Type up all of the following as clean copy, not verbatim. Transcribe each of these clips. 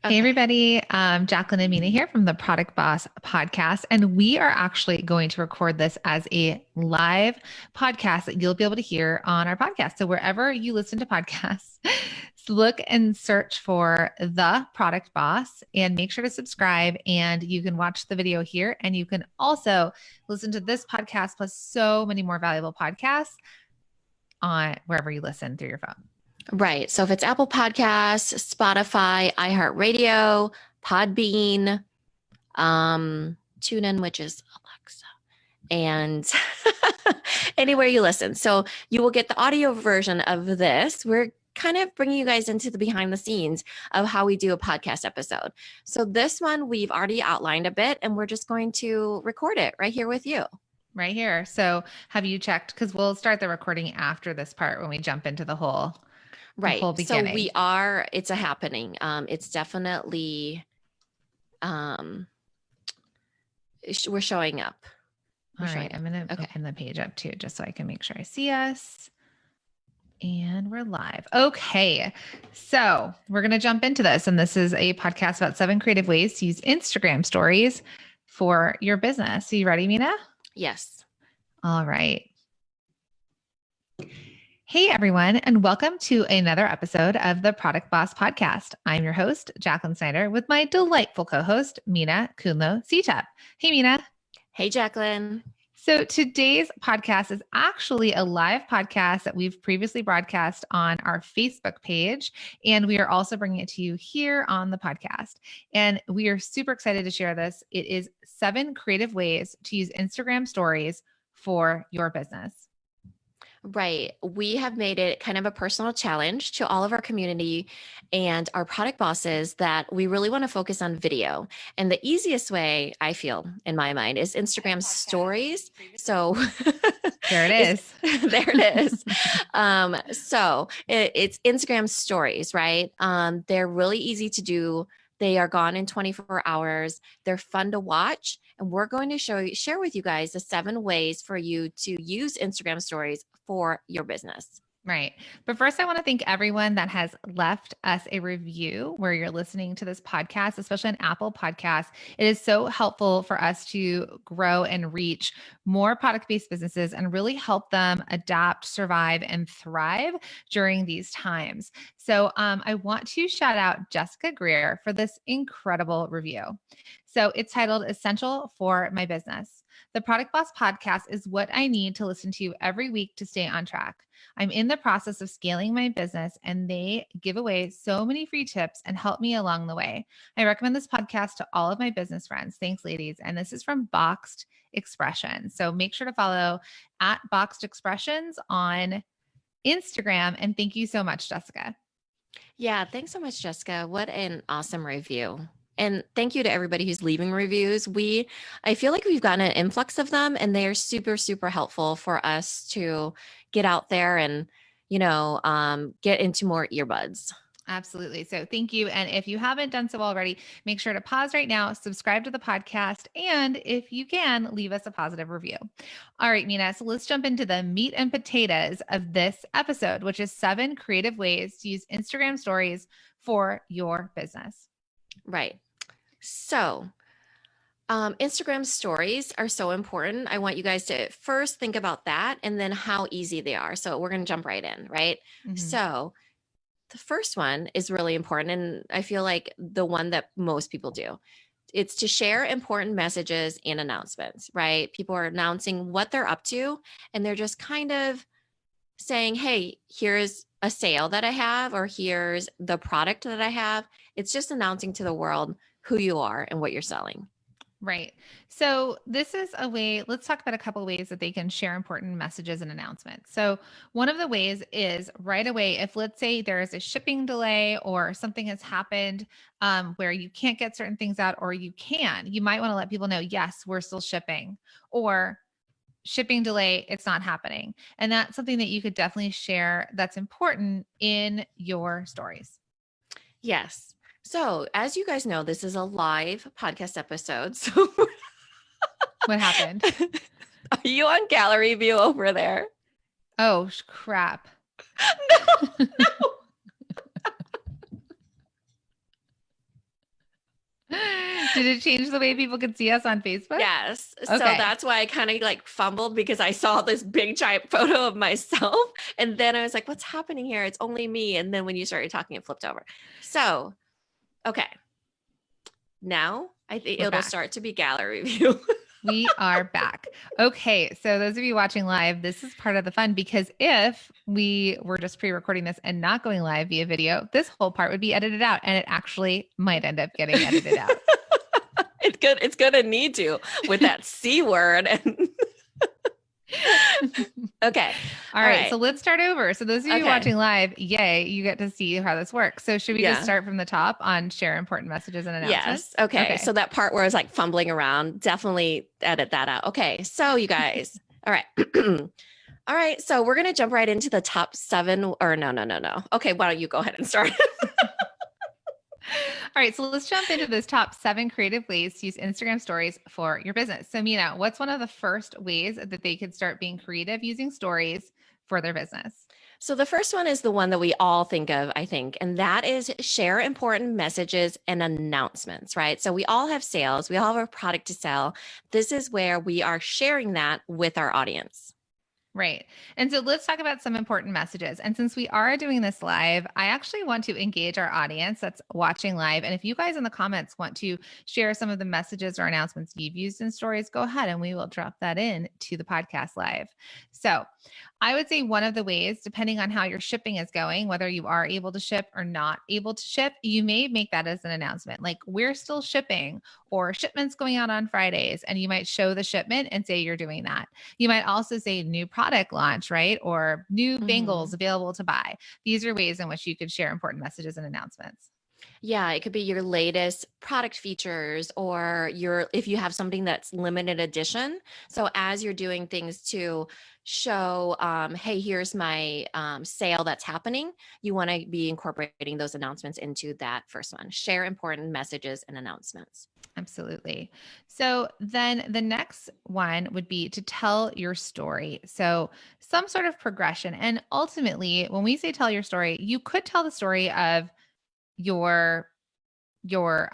Hey Okay. everybody, Jacqueline and Mina here from the Product Boss podcast, and we are actually going to record this as a live podcast that you'll be able to hear on our podcast. So wherever you listen to podcasts, look and search for the Product Boss and make sure to subscribe, and you can watch the video here, and you can also listen to this podcast plus so many more valuable podcasts on wherever you listen through your phone. Right. So if it's Apple Podcasts, Spotify, iHeartRadio, Podbean, TuneIn, which is Alexa, and anywhere you listen. So you will get the audio version of this. We're kind of bringing you guys into the behind the scenes of how we do a podcast episode. So this one we've already outlined a bit, and we're just going to record it right here with you. Right here. So have you checked? Because we'll start the recording after this part when we jump into the Right. whole So beginning. it's a happening. It's definitely, um, we're showing up. All right. I'm going to Okay. open the page up too, just so I can make sure I see us. And we're live. Okay. So we're going to jump into this. And this is a podcast about 7 creative ways to use Instagram stories for your business. Are you ready, Mina? Yes. All right. Hey, everyone, and welcome to another episode of the Product Boss Podcast. I'm your host, Jacqueline Snyder, with my delightful co-host, Mina Kunlo-Cetep. Hey, Mina. Hey, Jacqueline. So today's podcast is actually a live podcast that we've previously broadcast on our Facebook page, and we are also bringing it to you here on the podcast. And we are super excited to share this. It is 7 creative ways to use Instagram stories for your business. Right. We have made it kind of a personal challenge to all of our community and our product bosses that we really want to focus on video. And the easiest way, I feel, in my mind, is Instagram stories. So There it is. there it is. It's Instagram stories, right? They're really easy to do. They are gone in 24 hours. They're fun to watch. And we're going to share with you guys the 7 ways for you to use Instagram stories for your business. Right. But first, I want to thank everyone that has left us a review where you're listening to this podcast, especially on Apple Podcasts. It is so helpful for us to grow and reach more product-based businesses and really help them adapt, survive, and thrive during these times. So I want to shout out Jessica Greer for this incredible review. So it's titled Essential for My Business. The Product Boss podcast is what I need to listen to every week to stay on track. I'm in the process of scaling my business, and they give away so many free tips and help me along the way. I recommend this podcast to all of my business friends. Thanks, ladies. And this is from Boxed Expressions. So make sure to follow at Boxed Expressions on Instagram. And thank you so much, Jessica. Yeah, thanks so much, Jessica. What an awesome review. And thank you to everybody who's leaving reviews. I feel like we've gotten an influx of them, and they are super, super helpful for us to get out there and, get into more earbuds. Absolutely. So thank you. And if you haven't done so already, make sure to pause right now, subscribe to the podcast, and if you can, leave us a positive review. All right, Mina. So let's jump into the meat and potatoes of this episode, which is 7 creative ways to use Instagram stories for your business. Right. So, Instagram stories are so important. I want you guys to first think about that and then how easy they are. So we're going to jump right in, right? Mm-hmm. So the first one is really important. And I feel like the one that most people do. It's to share important messages and announcements, right? People are announcing what they're up to, and they're just kind of saying, hey, here's a sale that I have, or here's the product that I have. It's just announcing to the world who you are and what you're selling. Right. So this is a way, let's talk about a couple of ways that they can share important messages and announcements. So one of the ways is right away, if let's say there is a shipping delay or something has happened where you can't get certain things out, or you might want to let people know, yes, we're still shipping, or shipping delay, it's not happening. And that's something that you could definitely share that's important in your stories. Yes. So, as you guys know, this is a live podcast episode. So, What happened? Are you on gallery view over there? Oh, crap. No. Did it change the way people could see us on Facebook? Yes. So Okay. that's why I kind of like fumbled because I saw this big giant photo of myself. And then I was like, what's happening here? It's only me. And then when you started talking, it flipped over. So, okay. Now I think We're it'll back. start to be gallery view. We are back. Okay. So, those of you watching live, this is part of the fun because if we were just pre recording this and not going live via video, this whole part would be edited out and it actually might end up getting edited out. It's gonna need to with that C word. And okay. All right. So let's start over. So those of you Okay. watching live, yay, you get to see how this works. So should we Yeah. just start from the top on share important messages and announcements? Yes. Okay. So that part where I was like fumbling around, definitely edit that out. Okay. So you guys, all right. All right. So we're going to jump right into the top 7 or no. Okay. Why don't you go ahead and start? All right, so let's jump into those top 7 creative ways to use Instagram stories for your business. So, Mina, what's one of the first ways that they could start being creative using stories for their business? So the first one is the one that we all think of, I think, and that is share important messages and announcements, right? So we all have sales, we all have a product to sell. This is where we are sharing that with our audience. Right. And so let's talk about some important messages. And since we are doing this live, I actually want to engage our audience that's watching live. And if you guys in the comments want to share some of the messages or announcements you've used in stories, go ahead and we will drop that in to the podcast live. So I would say one of the ways, depending on how your shipping is going, whether you are able to ship or not able to ship, you may make that as an announcement. Like, we're still shipping, or shipments going out on Fridays. And you might show the shipment and say you're doing that. You might also say new product launch, right? Or new bangles available to buy. These are ways in which you could share important messages and announcements. Yeah, it could be your latest product features, or if you have something that's limited edition. So as you're doing things to show, hey, here's my sale that's happening, you want to be incorporating those announcements into that first one. Share important messages and announcements. Absolutely. So then the next one would be to tell your story. So some sort of progression. And ultimately, when we say tell your story, you could tell the story of your your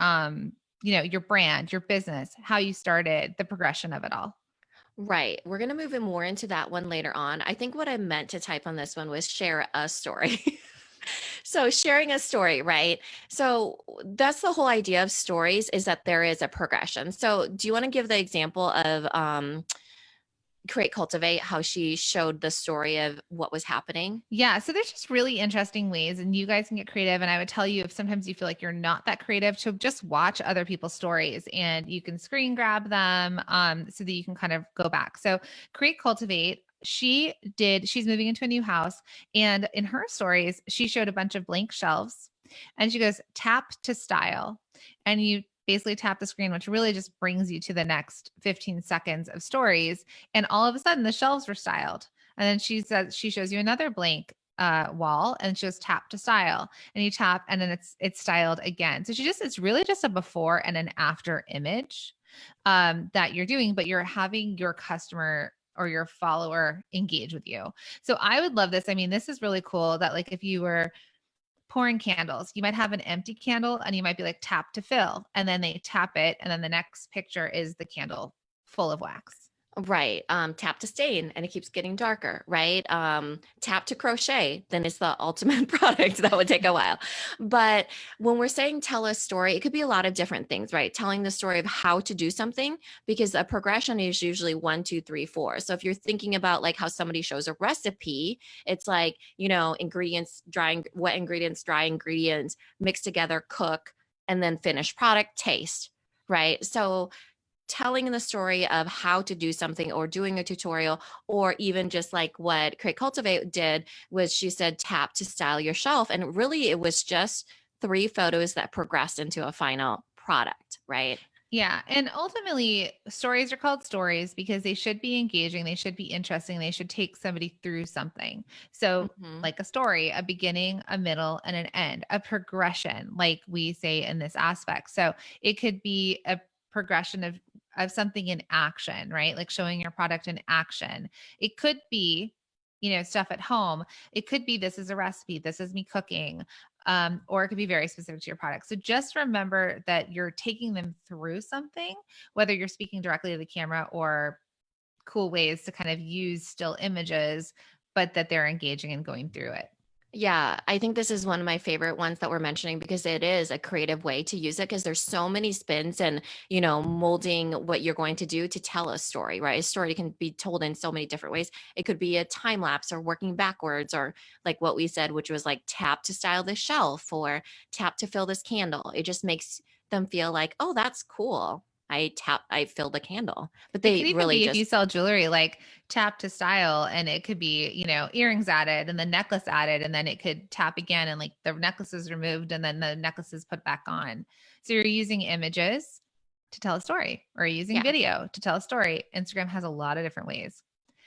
brand, your business, how you started, the progression of it all. Right. We're going to move in more into that one later on. I think what I meant to type on this one was share a story. So sharing a story, right? So that's the whole idea of stories, is that there is a progression. So do you want to give the example of Create Cultivate, how she showed the story of what was happening? Yeah. So there's just really interesting ways, and you guys can get creative. And I would tell you, if sometimes you feel like you're not that creative, to just watch other people's stories and you can screen grab them so that you can kind of go back. So Create Cultivate, she's moving into a new house. And in her stories, she showed a bunch of blank shelves and she goes, tap to style. And you basically tap the screen, which really just brings you to the next 15 seconds of stories. And all of a sudden the shelves were styled. And then she says, she shows you another blank wall and she goes tap to style, and you tap and then it's styled again. So it's really just a before and an after image that you're doing, but you're having your customer or your follower engage with you. So I would love this. I mean, this is really cool that, like, if you were pouring candles, you might have an empty candle and you might be like tap to fill, and then they tap it. And then the next picture is the candle full of wax. Right. Tap to stain and it keeps getting darker, right? Tap to crochet, then it's the ultimate product. That would take a while. But when we're saying tell a story, it could be a lot of different things, right? Telling the story of how to do something, because a progression is usually 1, 2, 3, 4. So if you're thinking about like how somebody shows a recipe, it's like, ingredients, wet ingredients, dry ingredients, mix together, cook, and then finished product, taste, right? So telling the story of how to do something, or doing a tutorial, or even just like what Create Cultivate did was she said tap to style your shelf, and really it was just 3 photos that progressed into a final product, right? Yeah. And ultimately, stories are called stories because they should be engaging, they should be interesting, they should take somebody through something. So, like a story, a beginning, a middle, and an end, a progression, like we say in this aspect. So, it could be a progression of something in action, right? Like showing your product in action. It could be stuff at home. It could be, this is a recipe, this is me cooking. or it could be very specific to your product. So just remember that you're taking them through something, whether you're speaking directly to the camera or cool ways to kind of use still images, but that they're engaging and going through it. Yeah, I think this is one of my favorite ones that we're mentioning because it is a creative way to use it because there's so many spins and, molding what you're going to do to tell a story, right? A story can be told in so many different ways. It could be a time lapse or working backwards or like what we said, which was like tap to style this shelf or tap to fill this candle. It just makes them feel like, oh, that's cool. I filled the candle, but It they could even really be if you just, sell jewelry, like tap to style, and it could be, earrings added and the necklace added, and then it could tap again and like the necklace is removed and then the necklace is put back on. So you're using images to tell a story or using yeah, video to tell a story. Instagram has a lot of different ways.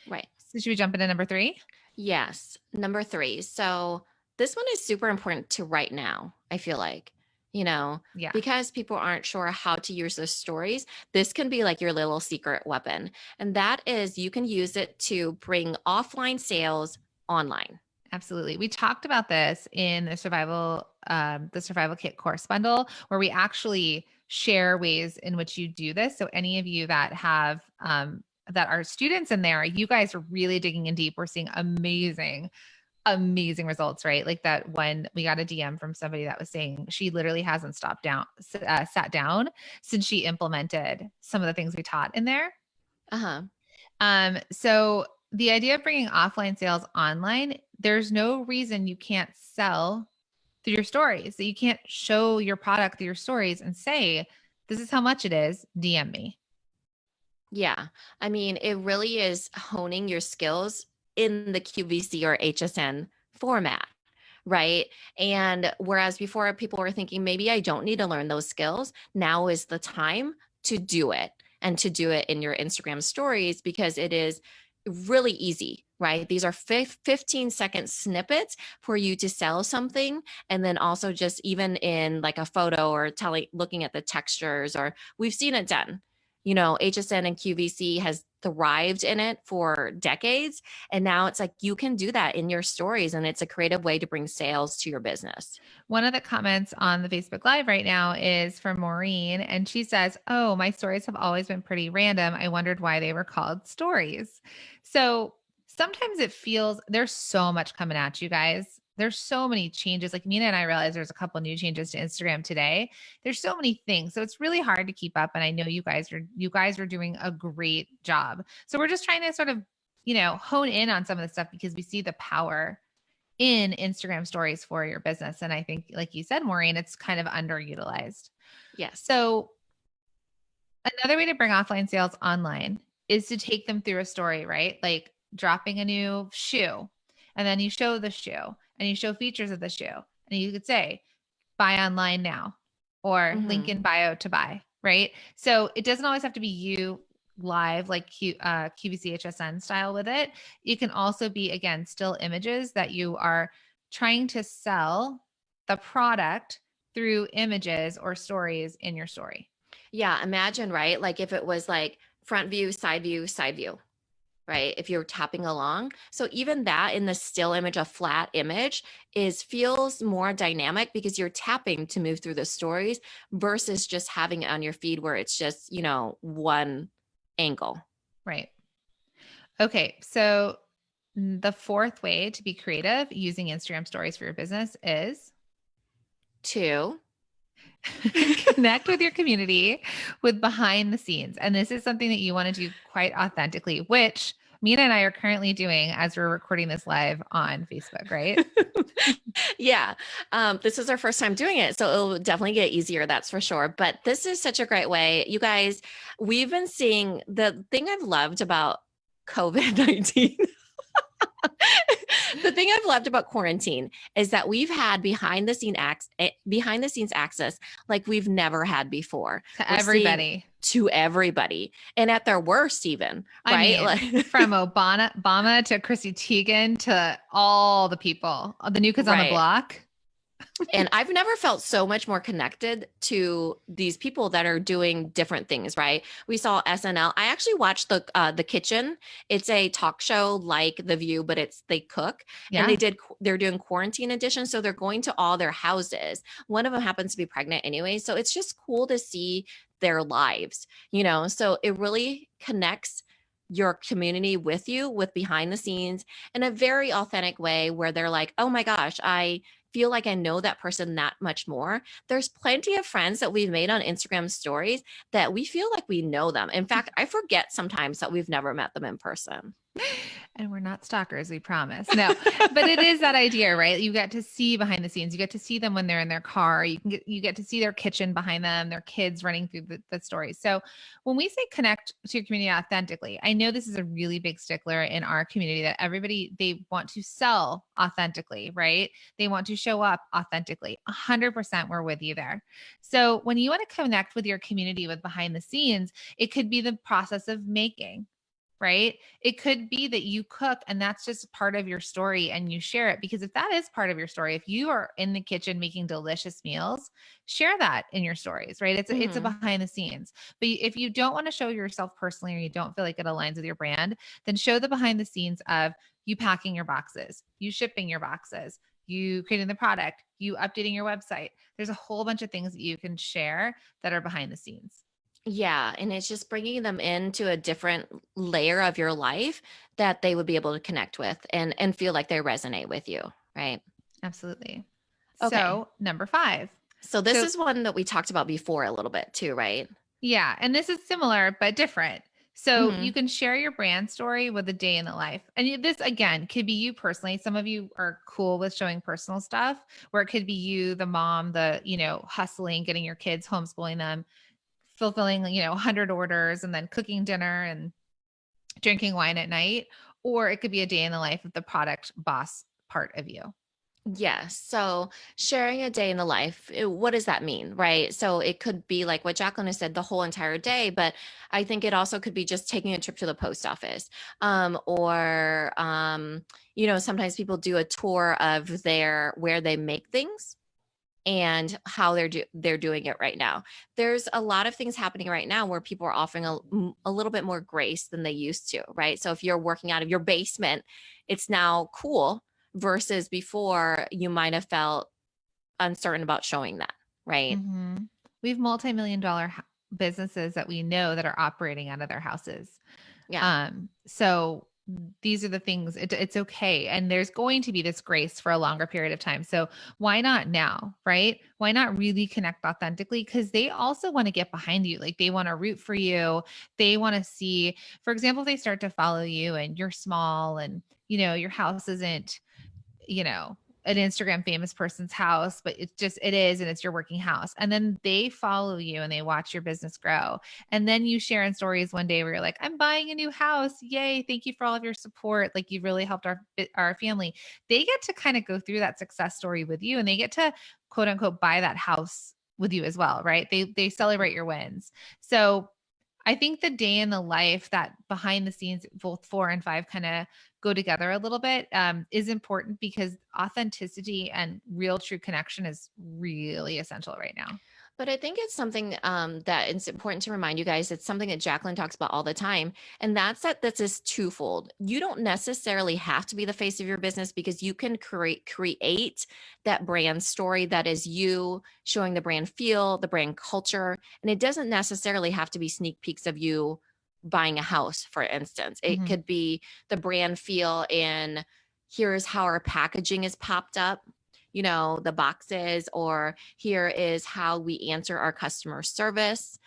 right. So should we jump into number 3? Yes. Number 3. So this one is super important to right now, I feel like, Yeah, because people aren't sure how to use those stories. This can be like your little secret weapon. And that is you can use it to bring offline sales online. absolutely. We talked about this in the survival kit course bundle, where we actually share ways in which you do this. So any of you that have that are students in there, you guys are really digging in deep. We're seeing amazing results, right? Like that when we got a DM from somebody that was saying she literally hasn't sat down since she implemented some of the things we taught in there. Uh-huh. So the idea of bringing offline sales online, there's no reason you can't sell through your stories, that you can't show your product through your stories and say, this is how much it is, DM me. Yeah. I mean, it really is honing your skills in the QVC or HSN format, right? And whereas before people were thinking, maybe I don't need to learn those skills, now is the time to do it and to do it in your Instagram stories because it is really easy, right? These are 15-second snippets for you to sell something. And then also just even in like a photo or looking at the textures, or we've seen it done. HSN and QVC has thrived in it for decades. And now it's like you can do that in your stories, and it's a creative way to bring sales to your business. One of the comments on the Facebook Live right now is from Maureen, and she says, oh, my stories have always been pretty random. I wondered why they were called stories. So sometimes it feels there's so much coming at you guys. There's so many changes. Like Mina and I realized there's a couple new changes to Instagram today. There's so many things. So it's really hard to keep up. And I know you guys are doing a great job. So we're just trying to sort of, hone in on some of the stuff because we see the power in Instagram stories for your business. And I think, like you said, Maureen, it's kind of underutilized. Yes. So another way to bring offline sales online is to take them through a story, right? Like dropping a new shoe, and then you show the shoe and you show features of the shoe. And you could say, buy online now or link in bio to buy, right? So it doesn't always have to be you live like QVC HSN style with it. It can also be, again, still images that you are trying to sell the product through images or stories in your story. Yeah. Imagine, right? Like if it was like front view, side view, side view, right? If you're tapping along. So even that in the still image, a flat image feels more dynamic because you're tapping to move through the stories versus just having it on your feed where it's just, one angle. Right. Okay. So the fourth way to be creative using Instagram stories for your business is 2, connect with your community with behind the scenes. And this is something that you want to do quite authentically, which Mina and I are currently doing as we're recording this live on Facebook, right? Yeah. This is our first time doing it. So it'll definitely get easier. That's for sure. But this is such a great way. You guys, we've been seeing the thing I've loved about COVID-19. The thing I've loved about quarantine is that we've had behind the scenes access like we've never had before. To We're seeing everybody. to everybody, and at their worst, even right. I mean, from Obama to Chrissy Teigen to all the people, the new kids on the right. block. And I've never felt so much more connected to these people that are doing different things, right? We saw SNL. I actually watched the Kitchen. It's a talk show like The View, but it's they cook, and Yeah. they're doing quarantine edition, so they're going to all their houses. One of them happens to be pregnant anyway, so it's just cool to see their lives, you know. So it really connects your community with you with behind the scenes in a very authentic way where they're like, "Oh my gosh, I feel like I know that person that much more." There's plenty of friends that we've made on Instagram stories that we feel like we know them. In fact, I forget sometimes that we've never met them in person. And we're not stalkers, we promise. No, but it is that idea, right? You get to see behind the scenes. You get to see them when they're in their car. You get to see their kitchen behind them, their kids running through the stories. So when we say connect to your community authentically, I know this is a really big stickler in our community that everybody, they want to sell authentically, right? They want to show up authentically. 100% we're with you there. So when you want to connect with your community with behind the scenes, it could be the process of making, right? It could be that you cook and that's just part of your story and you share it, because if that is part of your story, if you are in the kitchen making delicious meals, share that in your stories, right? It's a Hmm. behind the scenes. But if you don't want to show yourself personally or you don't feel like it aligns with your brand, then show the behind the scenes of you packing your boxes, you shipping your boxes, you creating the product, you updating your website. There's a whole bunch of things that you can share that are behind the scenes. Yeah, and it's just bringing them into a different layer of your life that they would be able to connect with and feel like they resonate with you, right? Absolutely. Okay. So, number 5. So this So, is one that we talked about before a little bit too, right? yeah, and this is similar but different. So, you Hmm. can share your brand story with a day in the life. And this again could be you personally. Some of you are cool with showing personal stuff, where it could be you, the mom, hustling, getting your kids, homeschooling them, fulfilling, 100 orders and then cooking dinner and drinking wine at night, or it could be a day in the life of the product boss part of you. Yes. So sharing a day in the life, what does that mean? Right. So it could be like what Jacqueline has said, the whole entire day, but I think it also could be just taking a trip to the post office. Sometimes people do a tour of where they make things and how they're doing it right now. There's a lot of things happening right now where people are offering a little bit more grace than they used to, right? So if you're working out of your basement, it's now cool versus before you might have felt uncertain about showing that, right? Mhm. We have multi-million dollar businesses that we know that are operating out of their houses. Yeah. So these are the things, it's okay. And there's going to be this grace for a longer period of time. So why not now, right? Why not really connect authentically? Because they also want to get behind you. Like they want to root for you. They want to see, for example, if they start to follow you and you're small and, your house isn't, you know, an Instagram famous person's house, but it is, and it's your working house. And then they follow you and they watch your business grow. And then you share in stories one day where you're like, I'm buying a new house. Yay. Thank you for all of your support. Like you really helped our family. They get to kind of go through that success story with you and they get to quote unquote buy that house with you as well, right? They celebrate your wins. So I think the day in the life, that behind the scenes, both 4 and 5 kind of go together a little bit, is important because authenticity and real true connection is really essential right now. But I think it's something that it's important to remind you guys. It's something that Jacqueline talks about all the time, and that this is twofold. You don't necessarily have to be the face of your business because you can create that brand story that is you showing the brand feel, the brand culture, and it doesn't necessarily have to be sneak peeks of you buying a house, for instance. It Mhm. could be the brand feel in here's how our packaging is popped up, the boxes, or here is how we answer our customer service.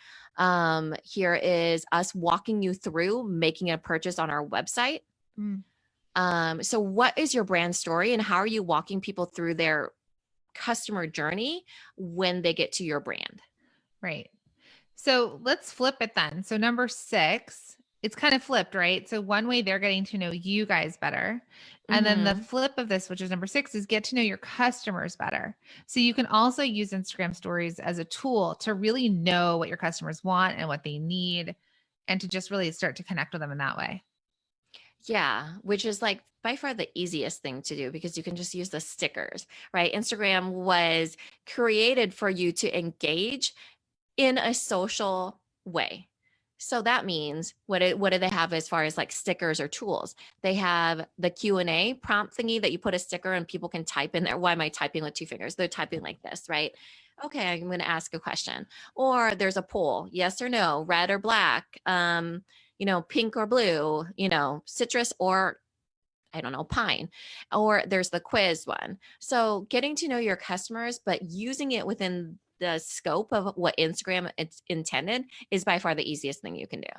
Here is us walking you through making a purchase on our website. Mm, So, what is your brand story and how are you walking people through their customer journey when they get to your brand? right. So let's flip it then. So number 6, it's kind of flipped, right? So one way they're getting to know you guys better. And then the Hmm. flip of this, which is number 6, is get to know your customers better. So you can also use Instagram stories as a tool to really know what your customers want and what they need and to just really start to connect with them in that way. Yeah, which is like by far the easiest thing to do because you can just use the stickers, right? Instagram was created for you to engage in a social way. So that means what do they have as far as like stickers or tools? They have the Q&A prompt thingy that you put a sticker and people can type in there. Why am I typing with two fingers? They're typing like this, right? Okay, I'm going to ask a question. Or there's a poll, yes or no, red or black, pink or blue, citrus or I don't know, pine, or there's the quiz one. So getting to know your customers, but using it within the scope of what Instagram it's intended is by far the easiest thing you can do.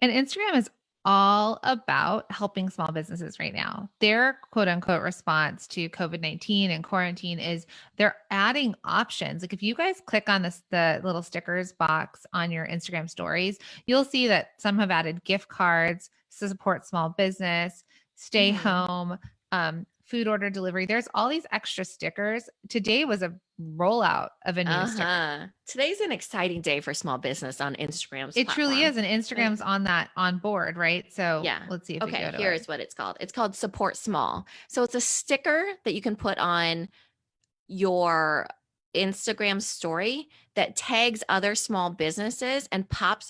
And Instagram is all about helping small businesses right now. Their quote unquote response to COVID-19 and quarantine is they're adding options. Like if you guys click on the little stickers box on your Instagram stories, you'll see that some have added gift cards to support small business, stay Mhm. home, food order delivery. There's all these extra stickers. Today was a rollout of a new sticker. Uh-huh. Today's an exciting day for small business on Instagram's It truly platform. is. And Right? Instagram's on board, right? So Yeah. let's see if we Okay, go to it. here's what it's called. It's called Support Small. So it's a sticker that you can put on your Instagram story that tags other small businesses and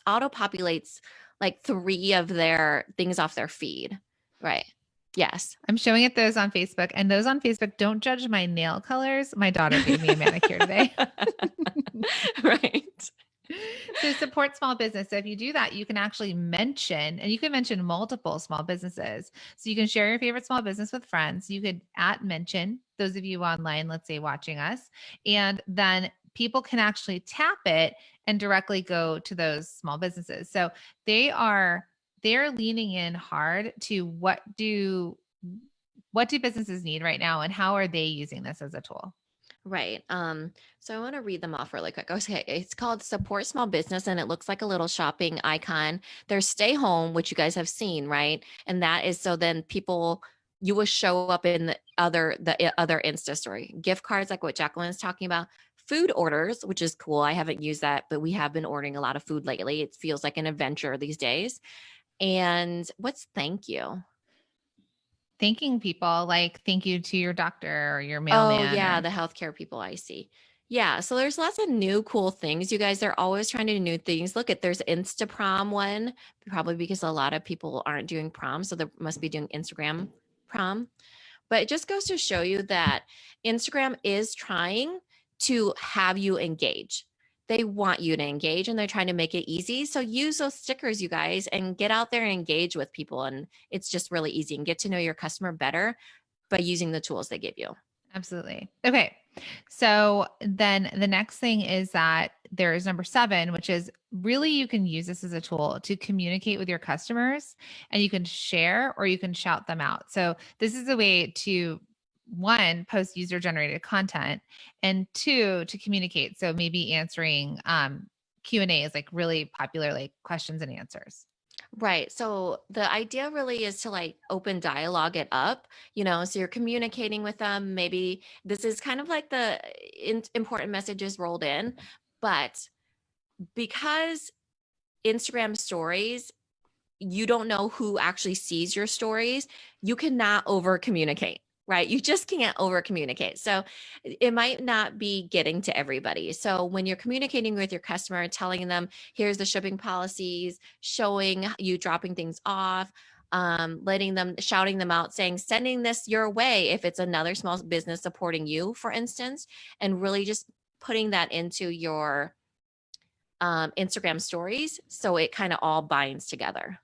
auto populates like three of their things off their feed. Right. Yes. I'm showing it those on Facebook, and those on Facebook, don't judge my nail colors. My daughter gave me a manicure today. Right. So support small business. So if you do that, you can actually mention, and you can mention multiple small businesses. So you can share your favorite small business with friends. You could mention those of you online, let's say watching us, and then people can actually tap it and directly go to those small businesses. So they're leaning in hard to what do businesses need right now and how are they using this as a tool? Right. So I want to read them off really quick. Okay, it's called Support Small Business and it looks like a little shopping icon. There's Stay Home, which you guys have seen, right? And that is so then people you will show up in the other Insta story. Gift cards like what Jacqueline's talking about. Food orders, which is cool. I haven't used that, but we have been ordering a lot of food lately. It feels like an adventure these days. And what's thank you? Thanking people, like thank you to your doctor or your Oh, mailman yeah, or the healthcare people, I see. Yeah, so there's lots of new cool things. You guys are always trying to do new things. Look at there's Insta prom one, probably because a lot of people aren't doing prom, so they must be doing Instagram prom. But it just goes to show you that Instagram is trying to have you engage. They want you to engage and they're trying to make it easy. So use those stickers, you guys, and get out there and engage with people. And it's just really easy and get to know your customer better by using the tools they give you. absolutely. Okay. So then the next thing is that there is number 7, which is really you can use this as a tool to communicate with your customers and you can share or you can shout them out. So this is a way to one, post user generated content and two, to communicate. So maybe answering Q&A is like really popular, like questions and answers. Right. So the idea really is to like open dialogue it up, so you're communicating with them. Maybe this is kind of like the important messages rolled in, but because Instagram stories, you don't know who actually sees your stories, you cannot over communicate, right? You just can't over communicate. So it might not be getting to everybody. So when you're communicating with your customer, telling them, here's the shipping policies, showing you dropping things off, shouting them out, saying, sending this your way if it's another small business supporting you, for instance, and really just putting that into your Instagram stories. So it kind of all binds together.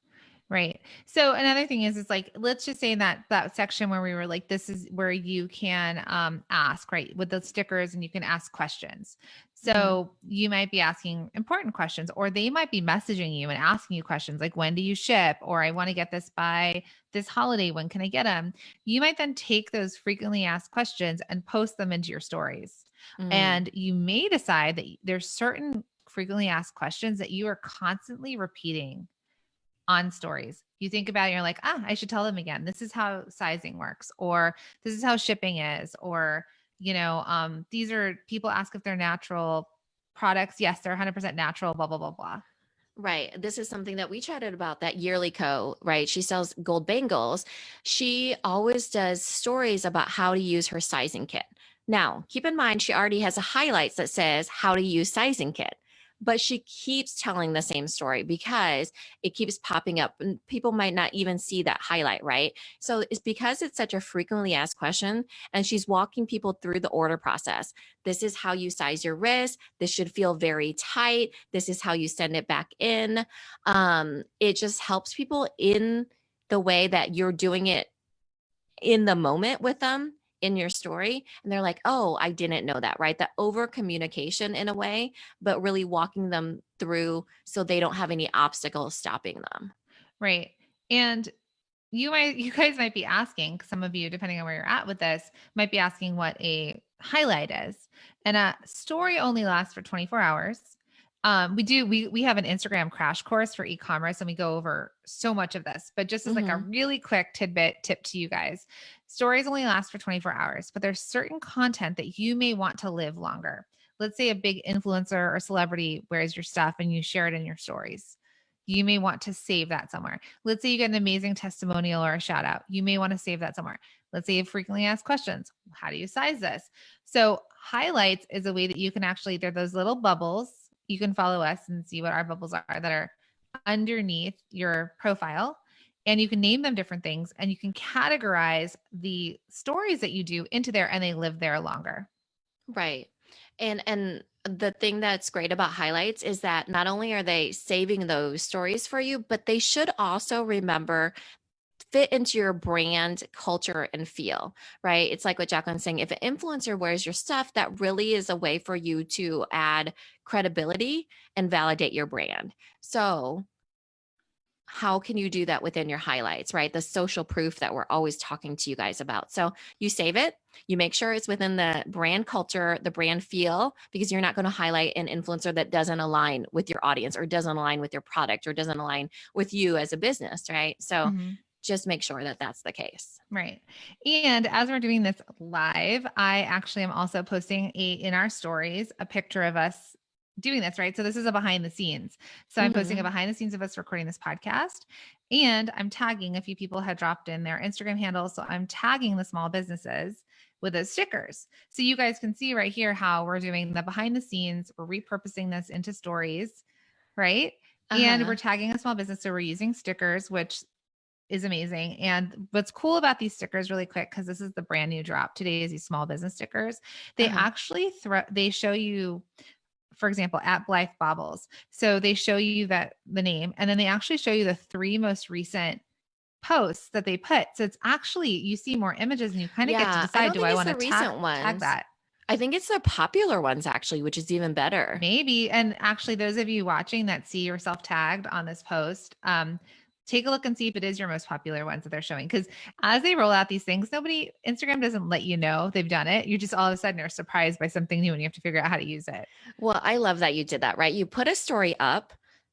Right. So another thing is, it's like, let's just say that section where we were like, this is where you can ask, right, with the stickers and you can ask questions. Mhm. So you might be asking important questions, or they might be messaging you and asking you questions like, when do you ship? Or I want to get this by this holiday. When can I get them? You might then take those frequently asked questions and post them into your stories. Mm. And you may decide that there's certain frequently asked questions that you are constantly repeating on stories. You think about it, you're like, I should tell them again. This is how sizing works, or this is how shipping is, or, these are people ask if they're natural products. Yes, they're 100% natural, blah, blah, blah, blah. Right. This is something that we chatted about, that Yearly Co, right? She sells gold bangles. She always does stories about how to use her sizing kit. Now, keep in mind, she already has a highlights that says how to use sizing kit, but she keeps telling the same story because it keeps popping up and people might not even see that highlight, right? So it's because it's such a frequently asked question and she's walking people through the order process. This is how you size your wrist. This should feel very tight. This is how you send it back in. It just helps people in the way that you're doing it in the moment with them in your story. And they're like, oh, I didn't know that, right? That over communication in a way, but really walking them through so they don't have any obstacles stopping them. Right. And you guys might be asking, some of you, depending on where you're at with this, might be asking what a highlight is. And a story only lasts for 24 hours. We have an Instagram crash course for e-commerce and we go over so much of this, but just as like a Mm-hmm. really quick tidbit tip to you guys, stories only last for 24 hours, but there's certain content that you may want to live longer. Let's say a big influencer or celebrity wears your stuff and you share it in your stories. You may want to save that somewhere. Let's say you get an amazing testimonial or a shout out. You may want to save that somewhere. Let's say you have frequently asked questions. How do you size this? So highlights is a way that you can actually, they're those little bubbles. You can follow us and see what our bubbles are that are underneath your profile. And you can name them different things and you can categorize the stories that you do into there and they live there longer. Right. And the thing that's great about highlights is that not only are they saving those stories for you, but they should also remember fit into your brand culture and feel, right? It's like what Jacqueline's saying. If an influencer wears your stuff, that really is a way for you to add credibility and validate your brand. So how can you do that within your highlights, right? The social proof that we're always talking to you guys about. So you save it, you make sure it's within the brand culture, the brand feel, because you're not going to highlight an influencer that doesn't align with your audience or doesn't align with your product or doesn't align with you as a business, right? So Mm-hmm. just make sure that that's the case. Right. And as we're doing this live, I actually am also posting in our stories a picture of us doing this, right? So this is a behind the scenes. So I'm posting a Mm-hmm. behind the scenes of us recording this podcast and I'm tagging a few people had dropped in their Instagram handles. So I'm tagging the small businesses with those stickers. So you guys can see right here how we're doing the behind the scenes. We're repurposing this into stories, right? And we're Uh-huh. tagging a small business. So we're using stickers, which is amazing. And what's cool about these stickers really quick, because this is the brand new drop today, is these small business stickers. They Uh-huh. actually they show you, for example, at Blythe Baubles. So they show you that the name, and then they actually show you the 3 most recent posts that they put. So it's actually, you see more images and you kind of get to Yeah, I decide, don't do think I it's want to the recent tag ones. that? I think it's the popular ones actually, which is even better. Maybe. And actually, those of you watching that see yourself tagged on this post, take a look and see if it is your most popular ones that they're showing. Because as they roll out these things, Instagram doesn't let you know they've done it. You just all of a sudden are surprised by something new and you have to figure out how to use it. Well, I love that you did that, right? You put a story up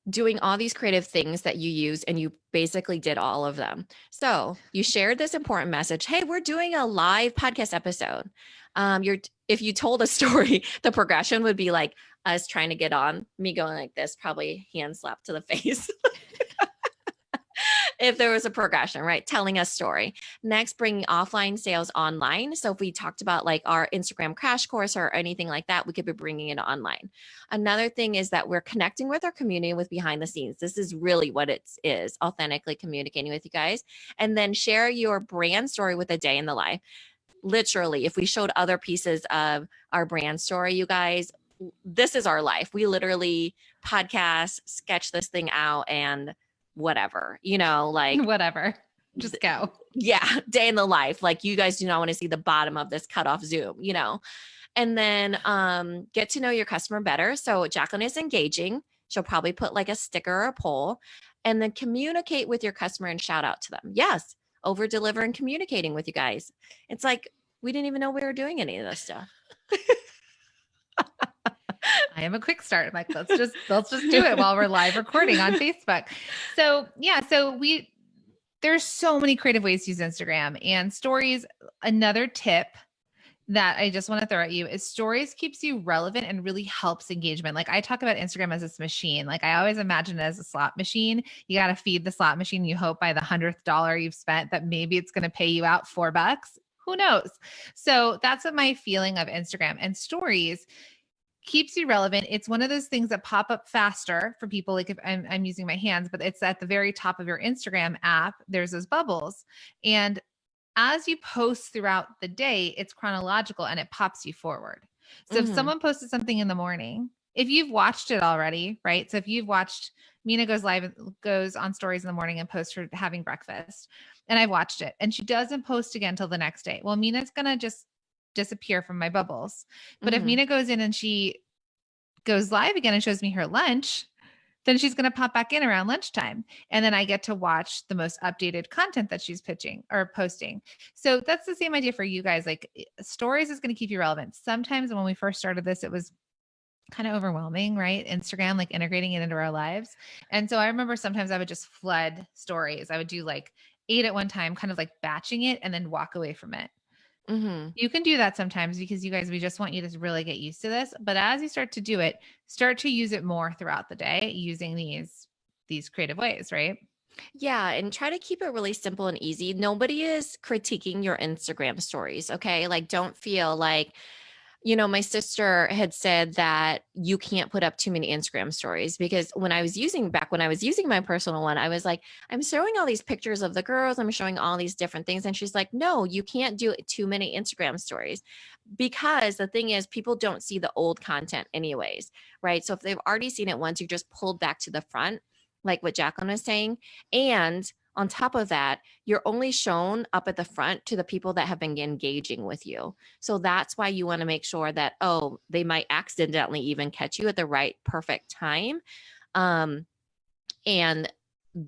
doing all these creative things that you use and you basically did all of them. So you shared this important message. Hey, we're doing a live podcast episode. You're if you told a story, the progression would be like us trying to get on, me going like this, probably hand slap to the face. If there was a progression, right? Telling a story. Next, bringing offline sales online. So if we talked about like our Instagram crash course or anything like that, we could be bringing it online. Another thing is that we're connecting with our community with behind the scenes. This is really what it is, authentically communicating with you guys. And then share your brand story with a day in the life. Literally, if we showed other pieces of our brand story, you guys, this is our life. We literally podcast, sketch this thing out, and whatever, like Whatever. Just go. yeah, day in the life. Like you guys do not want to see the bottom of this cut off Zoom. And then get to know your customer better. So Jacqueline is engaging. She'll probably put like a sticker or a poll and then communicate with your customer and shout out to them. Yes, over deliver and communicating with you guys. It's like we didn't even know we were doing any of this stuff. I am a quick start. I'm like, let's just do it while we're live recording on Facebook. So yeah, there's so many creative ways to use Instagram and stories. Another tip that I just want to throw at you is stories keeps you relevant and really helps engagement. Like I talk about Instagram as this machine. Like I always imagine it as a slot machine. You got to feed the slot machine. You hope by the 100th dollar you've spent that maybe it's going to pay you out $4. Who knows? So that's what my feeling of Instagram and stories keeps you relevant. It's one of those things that pop up faster for people. Like if I'm using my hands, but it's at the very top of your Instagram app, there's those bubbles. And as you post throughout the day, it's chronological and it pops you forward. So if Mhm. someone posted something in the morning, if you've watched it already, right? So if you've watched Mina goes on stories in the morning and posts her having breakfast, and I've watched it, and she doesn't post again till the next day. Well, Mina's gonna just disappear from my bubbles. But if Mhm. Mina goes in and she goes live again and shows me her lunch, then she's going to pop back in around lunchtime. And then I get to watch the most updated content that she's pitching or posting. So that's the same idea for you guys. Like stories is going to keep you relevant. Sometimes when we first started this, it was kind of overwhelming, right? Instagram, like integrating it into our lives. And so I remember sometimes I would just flood stories. I would do like 8 at one time, kind of like batching it and then walk away from it. Mhm. You can do that sometimes because you guys, we just want you to really get used to this. But as you start to do it, start to use it more throughout the day using these creative ways, right? Yeah, and try to keep it really simple and easy. Nobody is critiquing your Instagram stories, okay? Like, don't feel like, my sister had said that you can't put up too many Instagram stories because when I was using my personal one, I was like, I'm showing all these pictures of the girls, I'm showing all these different things. And she's like, no, you can't do too many Instagram stories because the thing is, people don't see the old content anyways, right? So if they've already seen it once, you just pulled back to the front, like what Jacqueline was saying. And on top of that, you're only shown up at the front to the people that have been engaging with you. So that's why you want to make sure that, oh, they might accidentally even catch you at the right perfect time. Um, and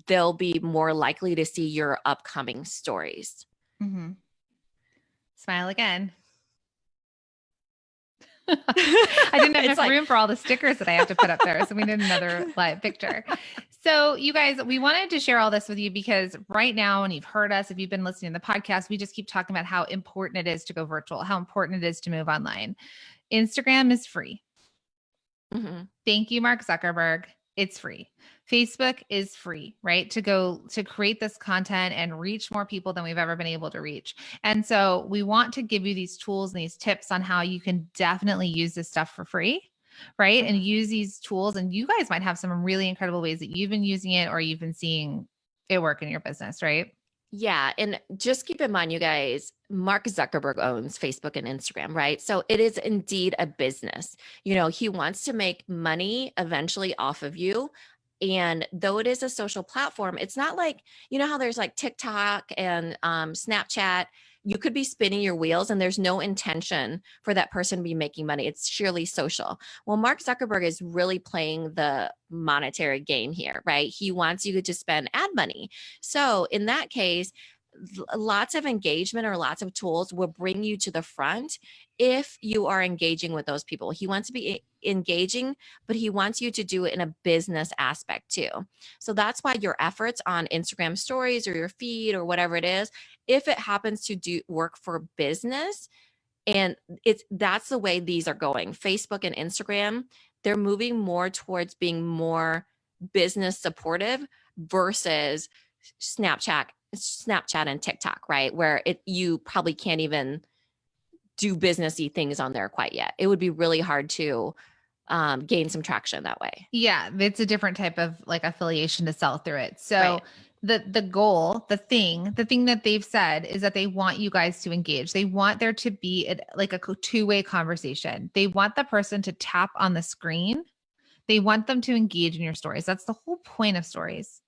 they'll be more likely to see your upcoming stories. Mm-hmm. Smile again. I didn't have It's enough like, room for all the stickers that I have to put up there. So we need another live picture. So, you guys, we wanted to share all this with you because right now, and you've heard us, if you've been listening to the podcast, we just keep talking about how important it is to go virtual, how important it is to move online. Instagram is free. mhm. Thank you, Mark Zuckerberg. It's free. Facebook is free, right? To go to create this content and reach more people than we've ever been able to reach. And so we want to give you these tools and these tips on how you can definitely use this stuff for free, right? And Mhm. use these tools. And you guys might have some really incredible ways that you've been using it or you've been seeing it work in your business, right? Yeah, and just keep in mind, you guys, Mark Zuckerberg owns Facebook and Instagram, right? So it is indeed a business. He wants to make money eventually off of you. And though it is a social platform, it's not like, how there's like TikTok and Snapchat. You could be spinning your wheels and there's no intention for that person to be making money. It's sheerly social. Well, Mark Zuckerberg is really playing the monetary game here, right? He wants you to spend ad money. So in that case, lots of engagement or lots of tools will bring you to the front if you are engaging with those people. He wants to be engaging, but he wants you to do it in a business aspect too. So that's why your efforts on Instagram stories or your feed or whatever it is, if it happens to do work for business, and that's the way these are going. Facebook and Instagram, they're moving more towards being more business supportive versus Snapchat and TikTok, right? Where you probably can't even do businessy things on there quite yet. It would be really hard to gain some traction that way. Yeah, it's a different type of like affiliation to sell through it. Right. So the goal, the thing that they've said is that they want you guys to engage. They want there to be like a two-way conversation. They want the person to tap on the screen. They want them to engage in your stories. That's the whole point of stories.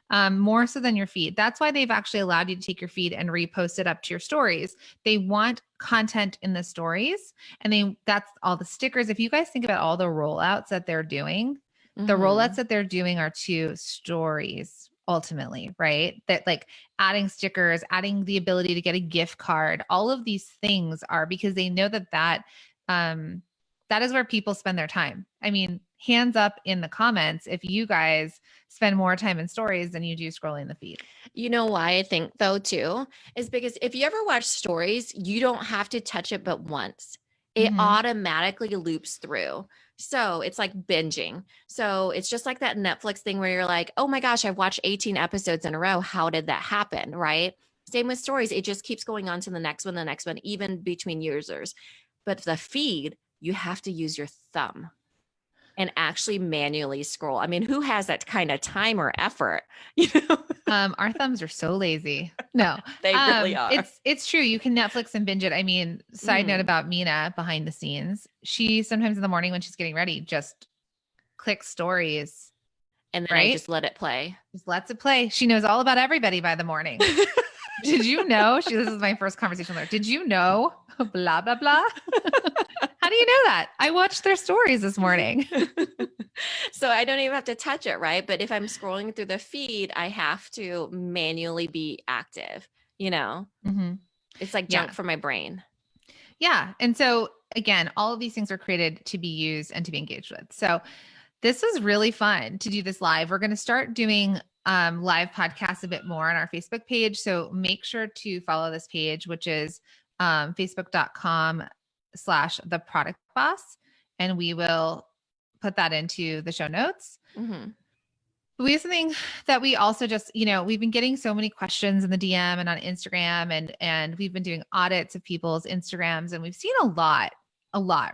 More so than your feed. That's why they've actually allowed you to take your feed and repost it up to your stories. They want content in the stories, and that's all the stickers. If you guys think about all the rollouts that they're doing, the rollouts Mm-hmm. that they're doing are to stories ultimately, right? That like adding stickers, adding the ability to get a gift card, all of these things are because they know that that is where people spend their time. I mean, hands up in the comments if you guys spend more time in stories than you do scrolling the feed. You know why I think though too is because if you ever watch stories, you don't have to touch it but once. It automatically loops through. So it's like binging. So it's just like that Netflix thing where you're like, oh my gosh, I've watched 18 episodes in a row. How did that happen? Right. Same with stories. It just keeps going on to the next one, even between users. But the feed, you have to use your thumb and actually manually scroll. I mean, who has that kind of time or effort? You know, Our thumbs are so lazy. No, they really are. it's true. You can Netflix and binge it. I mean, side note about Mina behind the scenes, she sometimes in the morning when she's getting ready, just clicks stories, And then I just let it play. Just lets it play. She knows all about everybody by the morning. Did you know? This is my first conversation with her. Did you know? Blah, blah, blah. How do you know that? I watched their stories this morning. So I don't even have to touch it, right? But if I'm scrolling through the feed, I have to manually be active, you know? It's like junk for my brain. Yeah. And so again, all of these things are created to be used and to be engaged with. So this was really fun to do this live. We're going to start doing live podcasts a bit more on our Facebook page. So make sure to follow this page, which is facebook.com/the product boss. And we will put that into the show notes. We have something that we also just, we've been getting so many questions in the DM and on Instagram, and we've been doing audits of people's Instagrams, and we've seen a lot,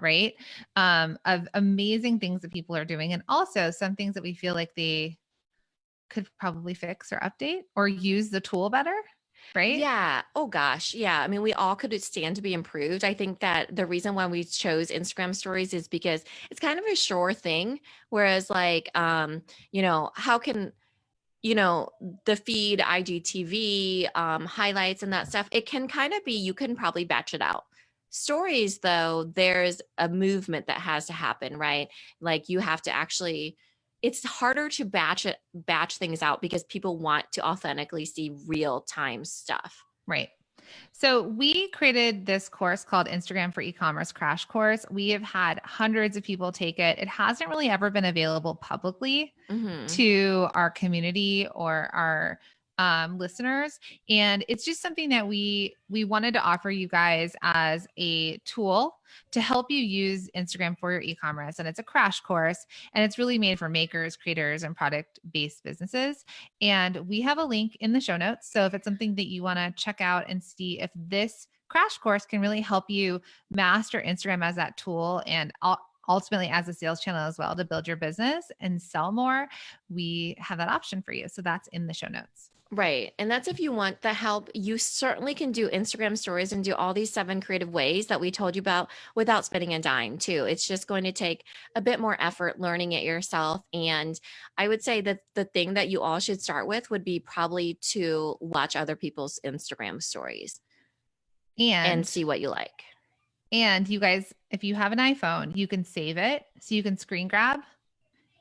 right? Of amazing things that people are doing. And also some things that we feel like they could probably fix or update or use the tool better. Right? Yeah. Oh gosh. Yeah. I mean, we all could stand to be improved. I think that the reason why we chose Instagram stories is because it's kind of a sure thing. Whereas how can, the feed, IGTV, highlights and that stuff, it can kind of be, you can probably batch it out. Stories though, there's a movement that has to happen, right? Like you have to actually, it's harder to batch things out because people want to authentically see real time stuff. Right. So we created this course called Instagram for E-commerce Crash Course. We have had hundreds of people take it. It hasn't really ever been available publicly to our community or our listeners. And it's just something that we wanted to offer you guys as a tool to help you use Instagram for your e-commerce. And it's a crash course, and it's really made for makers, creators, and product-based businesses. And we have a link in the show notes. So if it's something that you want to check out and see if this crash course can really help you master Instagram as that tool and ultimately as a sales channel as well to build your business and sell more, we have that option for you. So that's in the show notes. Right. And that's if you want the help. You certainly can do Instagram stories and do all these 7 creative ways that we told you about without spending a dime too. It's just going to take a bit more effort learning it yourself. And I would say that the thing that you all should start with would be probably to watch other people's Instagram stories and see what you like. And you guys, if you have an iPhone, you can save it. So you can screen grab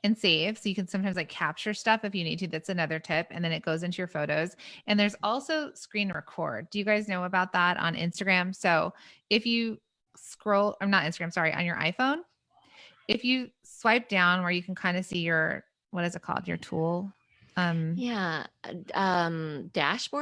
and save. So you can sometimes capture stuff if you need to. That's another tip. And then it goes into your photos. And there's also screen record. Do you guys know about that on Instagram? So if you scroll, or not Instagram, sorry, on your iPhone, if you swipe down where you can kind of see your, what is it called? Your tool. Dashboard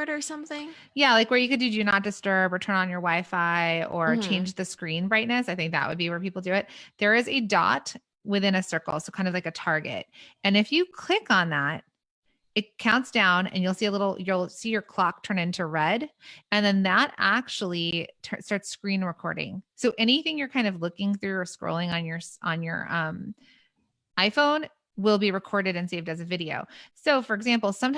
or something. Yeah. Like where you could do not disturb or turn on your Wi-Fi or change the screen brightness. I think that would be where people do it. There is a dot within a circle. So kind of like a target. And if you click on that, it counts down and you'll see your clock turn into red. And then that actually starts screen recording. So anything you're kind of looking through or scrolling on your iPhone will be recorded and saved as a video. So for example, sometimes